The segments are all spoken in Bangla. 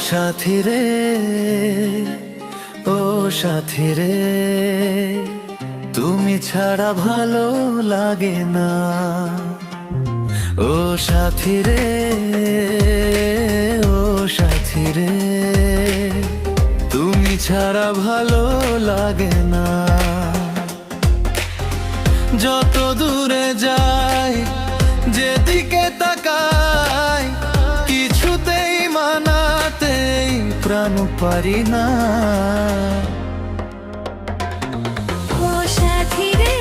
সাথী রে, ও সাথী রে, তুমি ছাড়া ভালো লাগে না। ও সাথী রে, ও সাথী রে, তুমি ছাড়া ভালো লাগে না। যত দূরে যাই, যেদিকে তাকাই, কিছুতেই মানাতেই প্রাণ পারি না। ও সাথী রে,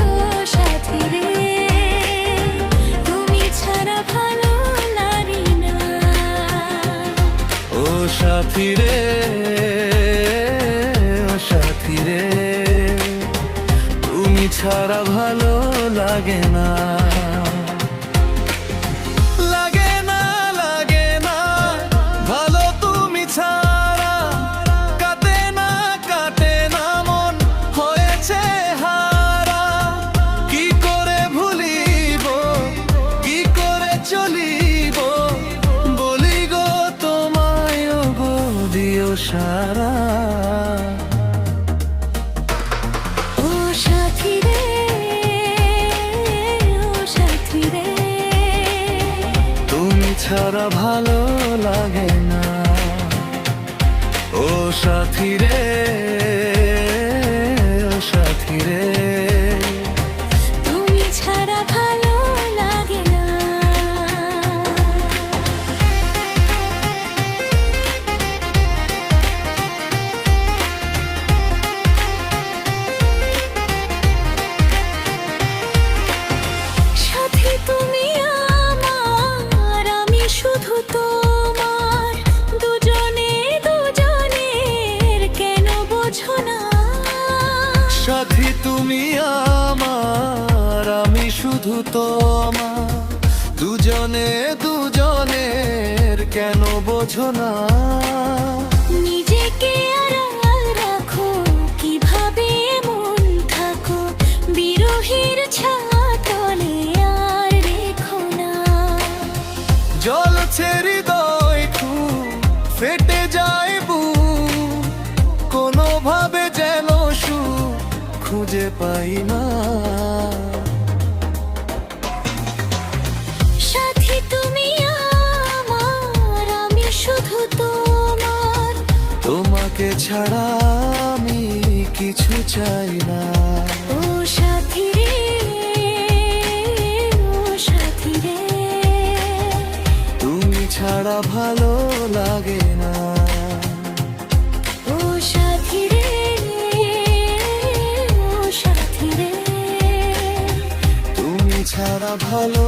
ও সাথী রে, তুমি ছাড়া ভালো লাগে না। ও সাথী রে, ও সাথী রে, তুমি ছাড়া ভালো লাগে না। লাগে না, লাগে না ভালো তুমি ছাড়া, কাটে না, কাটে না মন হয়েছে হারা। কি করে ভুলিব, কি করে চলিব, বলি গো তোমায় গো দিও সারা। ও সাথী রে, ও সাথী রে, তুমি ছাড়া ভালো লাগে না। ও সাথী রে, ও সাথী রে, তুমি ছাড়া ভালো লাগে না। সাথী তুমি আমার, আমি শুধু তোমার, দুজনে দুজনের কেন বোঝো না। সাথী তুমি আমার, আমি শুধু তোমার, দুজনে দুজনের কেন বোঝো না। নিজেকে আড়াল রাখো, কিভাবে এমন থাকো, বিরহের ছায়াতলে আর রেখো না। জ্বলছে হৃদয় খুব, ফেটে যায় বুক, কোনোভাবে যেন সুখ খুঁজে পাই না। সাথী তুমি আমার, আমি শুধু তোমার, তোমাকে ছাড়া আমি কিছু চাই না। ও সাথী রে, ও সাথী রে, তুমি ছাড়া ভালো লাগে না। ও সাথী রে, ও সাথী রে, তুমি ছাড়া ভালো